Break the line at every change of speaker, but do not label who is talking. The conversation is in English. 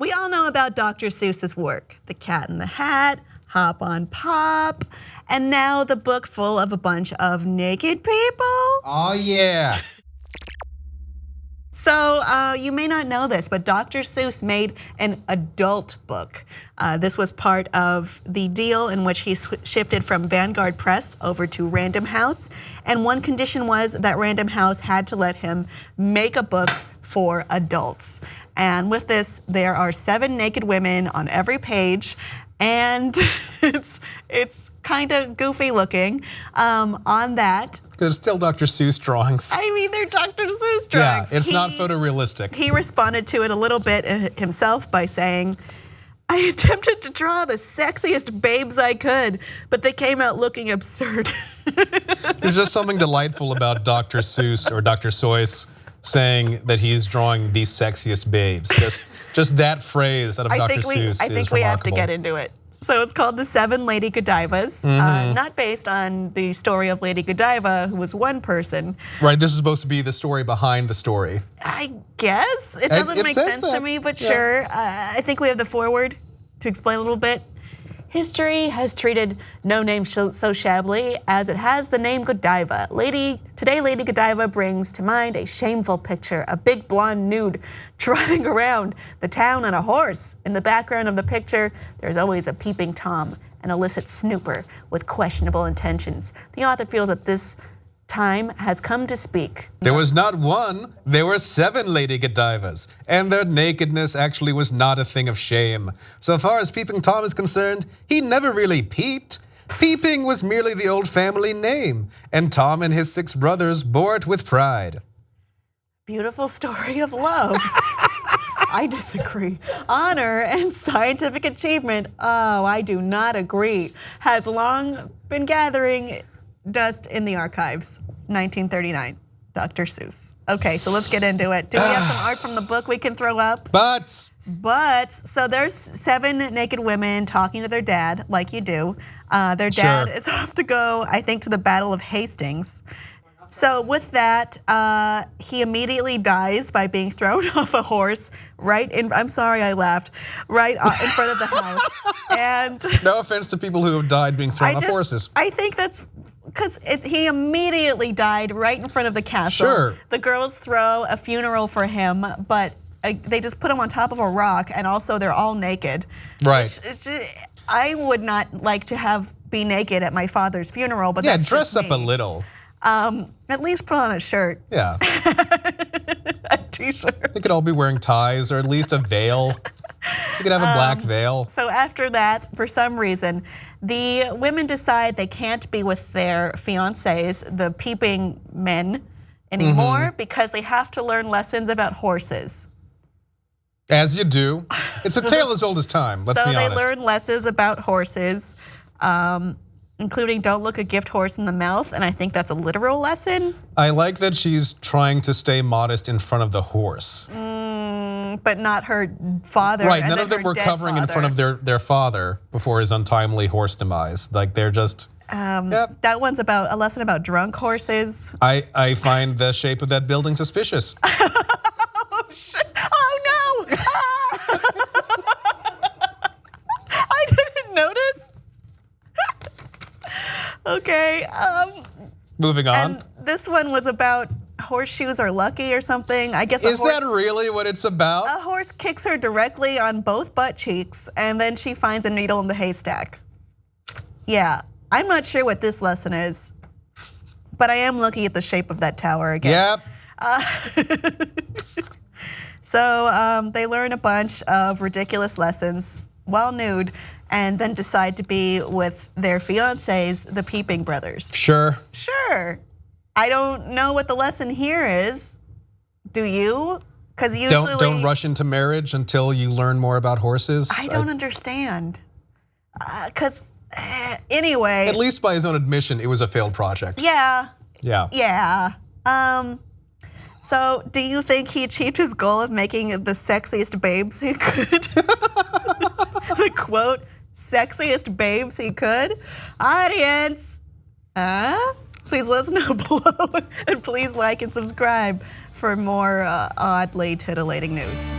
We all know about Dr. Seuss's work, The Cat in the Hat, Hop on Pop, and now the book full of a bunch of naked people.
Oh yeah.
So you may not know this, but Dr. Seuss made an adult book. This was part of the deal in which he shifted from Vanguard Press over to Random House. And one condition was that Random House had to let him make a book for adults. And with this, there are 7 naked women on every page, and it's kind of goofy looking. On that,
There's still Dr. Seuss drawings.
I mean, they're Dr. Seuss drawings.
Yeah, it's not photorealistic.
He responded to it a little bit himself by saying, I attempted to draw the sexiest babes I could, but they came out looking absurd.
There's just something delightful about Dr. Seuss or Dr. Seuss saying that he's drawing the sexiest babes. Just that phrase out of Dr. Seuss is
I think we have to get into it. So it's called The 7 Lady Godivas, not based on the story of Lady Godiva, who was one person.
Right, this is supposed to be the story behind the story.
I guess. It doesn't make sense to me, but sure. I think we have the foreword to explain a little bit. History has treated no name so shabbily as it has the name Godiva. Today, Lady Godiva brings to mind a shameful picture, a big blonde nude trotting around the town on a horse. In the background of the picture, there's always a peeping Tom, an illicit snooper with questionable intentions. The author feels that this time has come to speak.
There was not one, there were 7 Lady Godivas, and their nakedness actually was not a thing of shame. So far as Peeping Tom is concerned, he never really peeped. Peeping was merely the old family name, and Tom and his 6 brothers bore it with pride.
Beautiful story of love. I disagree. Honor and scientific achievement, oh, I do not agree, has long been gathering dust in the archives. 1939, Dr. Seuss. Okay, so let's get into it. Do we have some art from the book we can throw up?
But
So there's 7 naked women talking to their dad, like you do. Their dad is off to go, I think, to the Battle of Hastings. So with that, he immediately dies by being thrown off a horse I'm sorry I laughed, right in front of the house. And
no offense to people who have died being thrown off horses.
I think that's because he immediately died right in front of the castle.
Sure.
The girls throw a funeral for him, but they just put him on top of a rock, and also they're all naked.
Right.
I would not like to be naked at my father's funeral, but that's
dress
just
up
me.
a little.
At least put on a shirt.
Yeah.
A t-shirt.
They could all be wearing ties or at least a veil. You could have a black veil.
So after that, for some reason, the women decide they can't be with their fiancés, the peeping men, anymore because they have to learn lessons about horses.
As you do. It's a tale as old as time, let's be honest.
So they learn lessons about horses, including don't look a gift horse in the mouth, and I think that's a literal lesson.
I like that she's trying to stay modest in front of the horse.
But not her father.
Right, none of them were covering in front of their father before his untimely horse demise. Like they're just,
That one's about a lesson about drunk horses.
I find the shape of that building suspicious.
Oh, shit. Oh no! I didn't notice. Okay.
Moving on.
And this one was about horseshoes are lucky or something. I guess
Is that really what it's about?
A horse kicks her directly on both butt cheeks, and then she finds a needle in the haystack. Yeah, I'm not sure what this lesson is, but I am looking at the shape of that tower again.
Yep.
So they learn a bunch of ridiculous lessons while nude, and then decide to be with their fiancés, the Peeping Brothers.
Sure.
Sure. I don't know what the lesson here is. Do you? Because usually
don't rush into marriage until you learn more about horses.
I don't understand. Because anyway.
At least by his own admission, it was a failed project.
Yeah.
Yeah.
Yeah. So do you think he achieved his goal of making the sexiest babes he could? The quote, sexiest babes he could? Audience, please let us know below, and please like and subscribe for more oddly titillating news.